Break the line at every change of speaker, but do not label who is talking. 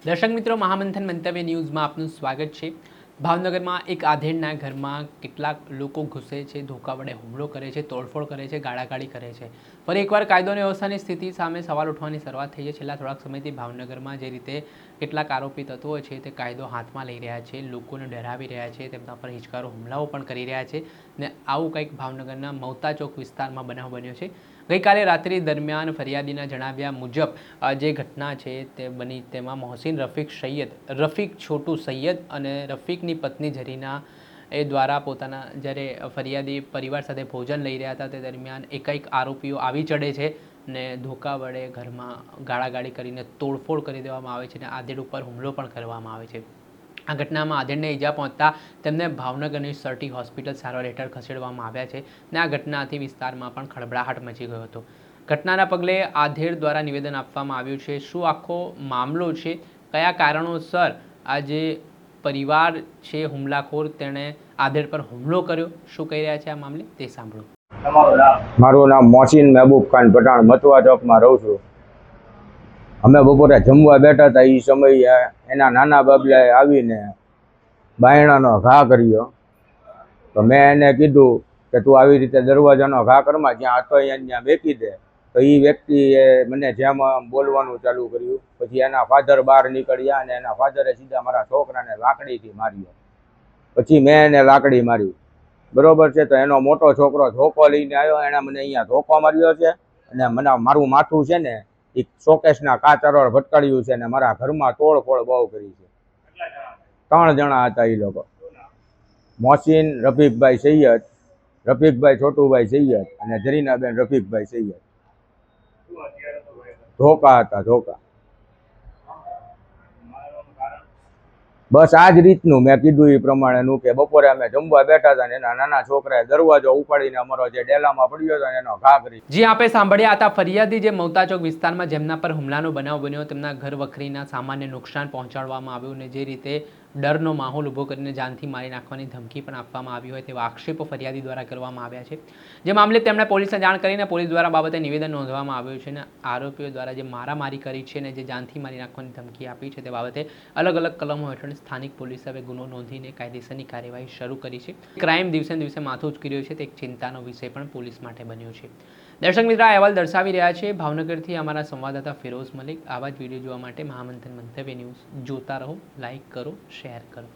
દર્શક મિત્રો, મહામંથન મંતવ્ય ન્યૂઝમાં આપનું સ્વાગત છે। ભાવનગરમાં એક આધેડના ઘરમાં કેટલાક લોકો ઘૂસે છે, ધોકા વડે હુમલો કરે છે, તોડફોડ કરે છે, ગાળાગાળી કરે છે। ફરી એકવાર કાયદો અને વ્યવસ્થાની સ્થિતિ સામે સવાલ ઉઠવાની શરૂઆત થઈ છે। છેલ્લા થોડાક સમયથી ભાવનગરમાં જે રીતે કેટલાક આરોપી તત્વો છે તે કાયદો હાથમાં લઈ રહ્યા છે, લોકોને ડરાવી રહ્યા છે, તેમના પર હિચકારો હુમલાઓ પણ કરી રહ્યા છે ને આવું કંઈક ભાવનગરના મવતા ચોક વિસ્તારમાં બનાવ બન્યો છે। ગઈકાલે રાત્રિ દરમિયાન ફરિયાદીના જણાવ્યા મુજબ જે ઘટના છે તે બની, તેમાં મોહસિન રફીક છોટુ સૈયદ અને રફીકની પત્ની ઝરીના એ દ્વારા પોતાના જ્યારે ફરિયાદી પરિવાર સાથે ભોજન લઈ રહ્યા હતા તે દરમિયાન એકાએક આરોપીઓ આવી ચડે છે ને ધોકા વડે ઘરમાં ગાળાગાળી કરીને તોડફોડ કરી દેવામાં આવે છે અને આધેડ ઉપર હુમલો પણ કરવામાં આવે છે। આ ઘટનામાં આધેડને ઈજા પહોંચતા તેમને ભાવનગરની સર્ટી હોસ્પિટલ સારવાર હેઠળ ખસેડવામાં આવ્યા છે અને આ ઘટનાથી વિસ્તારમાં પણ ખળબળાહટ મચી ગયો હતો। ઘટનાના પગલે આધેડ દ્વારા નિવેદન આપવામાં આવ્યું છે। શું આખો મામલો છે, કયા કારણોસર આ જે પરિવાર છે હુમલાખોર તેણે આધેડ પર હુમલો કર્યો, શું કહી રહ્યા છે આ મામલે તે સાંભળો।
મારું નામ મોહસિન મહેબૂબ ખાન પઠાણ, મથુરા ચોકમાં રહું છું। અમે બપોરે જમવા બેઠા હતા, એ સમયે એના નાના બાબલાએ આવીને બાયણાનો ઘા કર્યો। તો મેં એને કીધું કે તું આવી રીતે દરવાજાનો ઘા કરમાં, જ્યાં હતો ત્યાં મેકી દે। તો એ વ્યક્તિએ મને જેમ બોલવાનું ચાલુ કર્યું। પછી એના ફાધર બહાર નીકળ્યા અને એના ફાધરે સીધા મારા છોકરાને લાકડીથી માર્યો। પછી મેં એને લાકડી મારી, બરોબર છે। તો એનો મોટો છોકરો ધોકો લઈને આવ્યો, એણે મને અહીંયા ધોકો માર્યો છે અને મારું માથું છે ને એ શોકેશના કાચ અરળ ભટકાડ્યું છે અને મારા ઘરમાં તોડફોડ બહુ કરી છે। 3 જણા હતા એ લોકો, મોહસિન રફીકભાઈ સૈયદ, રફીકભાઈ છોટુભાઈ સૈયદ અને ઝરીનાબેન રફીકભાઈ સૈયદ। ધોકા હતા, ધોકા। બસ આ જ રીતનું મેં કીધું એ પ્રમાણેનું કે બપોરે અમે જમવા બેઠા હતા ને એના નાના છોકરાએ દરવાજો ઉપાડીને અમારો જે ડેલામાં પડ્યો હતો એનો ઘા કરી।
જી આપે સાંભળ્યા હતા ફરિયાદી જે મવતા ચોક વિસ્તારમાં જેમના પર હુમલાનો બનાવ બન્યો, તેમના ઘર વખરીના સામાન્ય નુકસાન પહોંચાડવામાં આવ્યું અને જે રીતે ડરનો માહોલ ઊભો કરીને જાનથી મારી નાખવાની ધમકી પણ આપવામાં આવી હોય તેવા આક્ષેપો ફરિયાદી દ્વારા કરવામાં આવ્યા છે। જે મામલે તેમણે પોલીસને જાણ કરીને પોલીસ દ્વારા બાબતે નિવેદન નોંધવામાં આવ્યું છે અને આરોપીઓ દ્વારા જે મારામારી કરી છે અને જે જાનથી મારી નાખવાની ધમકી આપી છે તે બાબતે અલગ અલગ કલમો હેઠળ સ્થાનિક પોલીસે હવે ગુનો નોંધીને કાયદેસરની કાર્યવાહી શરૂ કરી છે। ક્રાઇમ દિવસે દિવસે માથું ઉચકી રહ્યું છે તે એક ચિંતાનો વિષય પણ પોલીસ માટે બન્યો છે। દર્શક મિત્રો, આ અહેવાલ દર્શાવી રહ્યા છે ભાવનગરથી અમારા સંવાદદાતા ફિરોઝ મલિક। આવા જ વિડીયો જોવા માટે મહામંથન મંતવ્ય ન્યૂઝ જોતા રહો, લાઇક કરો, શેર કરો।